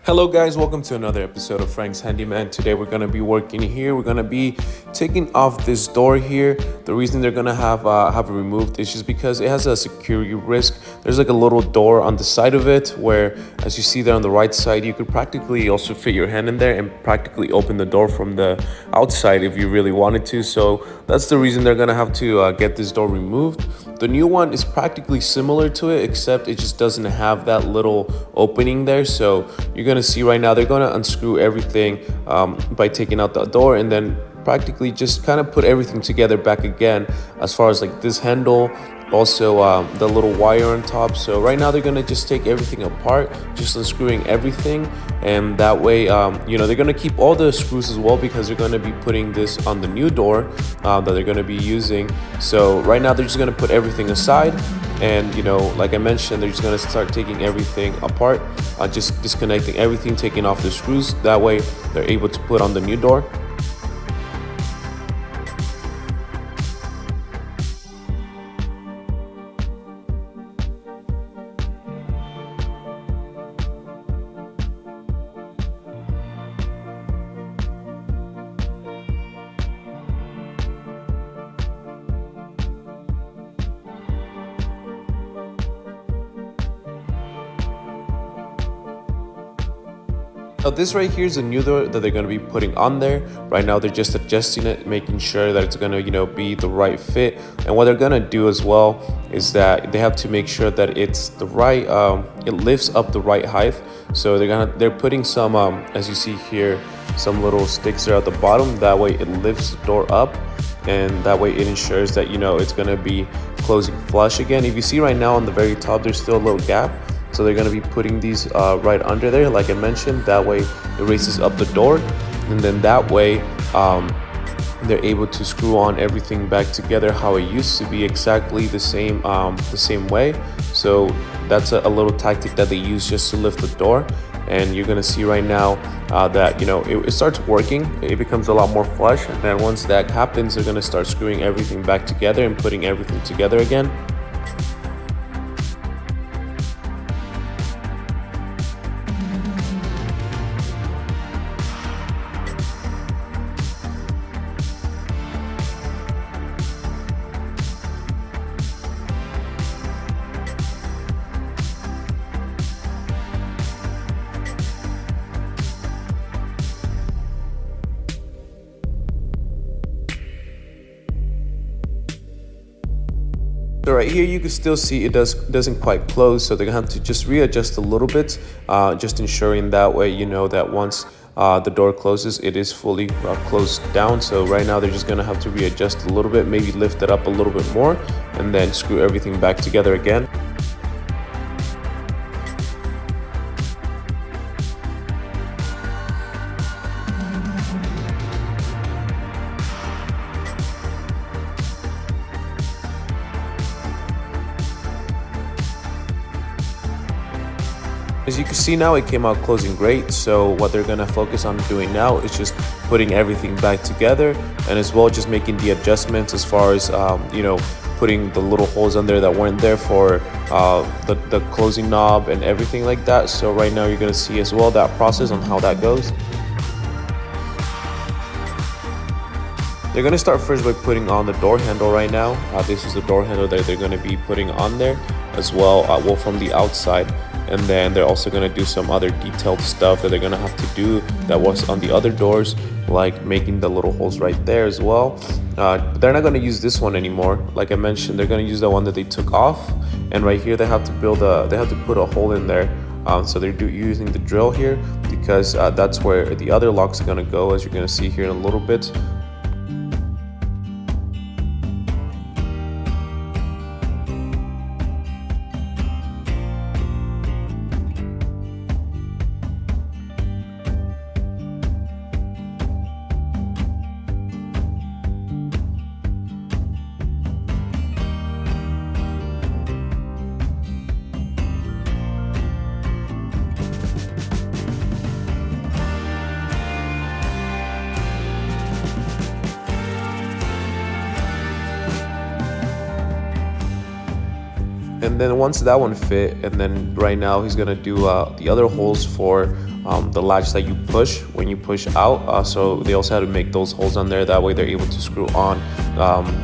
Hello guys, welcome to another episode of Frank's Handyman. Today we're going to be working here. We're going to be taking off this door here. The reason they're going to have it removed is just because it has a security risk. There's like a little door on the side of it where, as you see there on the right side, you could practically also fit your hand in there and practically open the door from the outside if you really wanted to. So that's the reason they're going to have to get this door removed. The new one is practically similar to it, except it just doesn't have that little opening there. So you're going to see right now they're going to unscrew everything by taking out the door and then practically just kind of put everything together back again, as far as like this handle, also the little wire on top. So right now they're going to just take everything apart, just unscrewing everything, and that way they're going to keep all the screws as well, because they're going to be putting this on the new door that they're going to be using. So right now they're just going to put everything aside, and like I mentioned, they're just going to start taking everything apart, just disconnecting everything, taking off the screws. That way they're able to put on the new door. Now this right here is a new door that they're going to be putting on there. Right now they're just adjusting it, making sure that it's going to be the right fit. And what they're going to do as well is that they have to make sure that it's the right it lifts up the right height. So they're putting some as you see here, some little sticks there at the bottom. That way it lifts the door up, and that way it ensures that it's going to be closing flush again. If you see right now on the very top, there's still a little gap. So they're going to be putting these right under there, like I mentioned. That way it raises up the door, and then that way they're able to screw on everything back together how it used to be, exactly the same way. So that's a little tactic that they use just to lift the door. And you're going to see right now that it starts working. It becomes a lot more flush, and then once that happens, they're going to start screwing everything back together and putting everything together again. So right here you can still see it doesn't quite close, so they're gonna have to just readjust a little bit, just ensuring that way that once the door closes, it is fully closed down. So right now they're just gonna have to readjust a little bit, maybe lift it up a little bit more, and then screw everything back together again. As you can see now, it came out closing great. So what they're gonna focus on doing now is just putting everything back together, and as well just making the adjustments as far as putting the little holes on there that weren't there for the closing knob and everything like that. So right now you're gonna see as well that process on how that goes. They're going to start first by putting on the door handle right now. This is the door handle that they're going to be putting on there as well, from the outside. And then they're also going to do some other detailed stuff that they're going to have to do that was on the other doors, like making the little holes right there as well. They're not going to use this one anymore. Like I mentioned, they're going to use the one that they took off. And right here they have to put a hole in there. So they're using the drill here, because that's where the other lock's are going to go, as you're going to see here in a little bit. And then once that one fit, and then right now he's gonna do the other holes for the latch that you push when you push out. So they also had to make those holes on there, that way they're able to screw on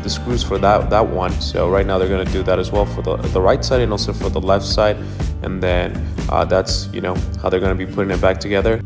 the screws for that one. So right now they're going to do that as well for the right side and also for the left side, and then that's, you know, how they're going to be putting it back together.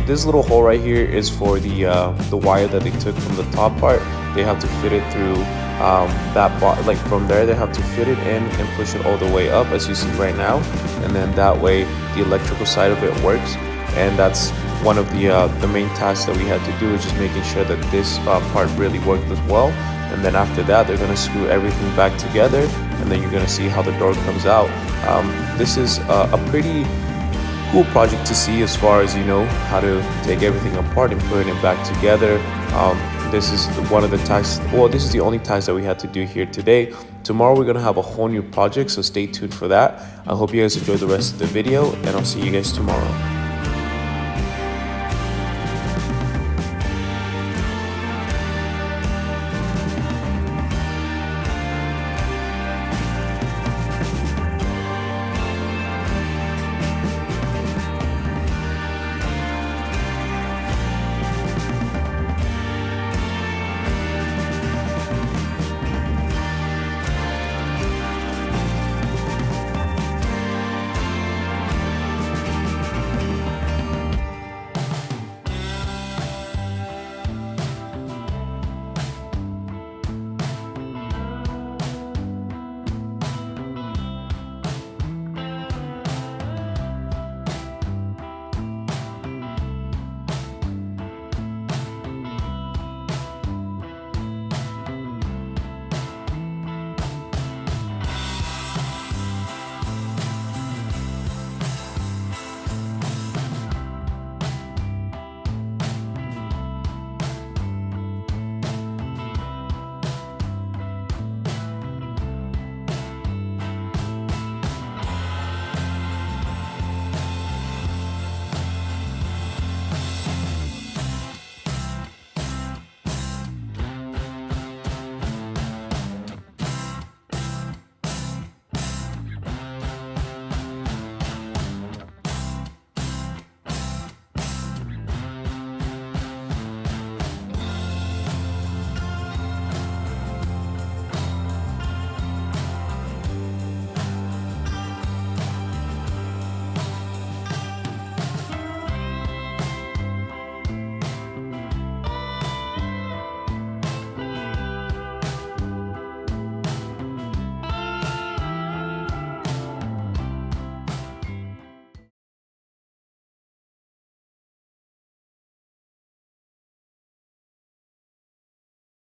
This little hole right here is for the wire that they took from the top part. They have to fit it through like from there they have to fit it in and push it all the way up, as you see right now, and then that way the electrical side of it works. And that's one of the main tasks that we had to do, is just making sure that this part really worked as well. And then after that, they're going to screw everything back together, and then you're going to see how the door comes out. This is a pretty cool project to see, as far as, you know, how to take everything apart and putting it back together. This is one of the tasks, well, this is the only task that we had to do here today. Tomorrow we're gonna have a whole new project, so stay tuned for that. I hope you guys enjoyed the rest of the video, and I'll see you guys tomorrow.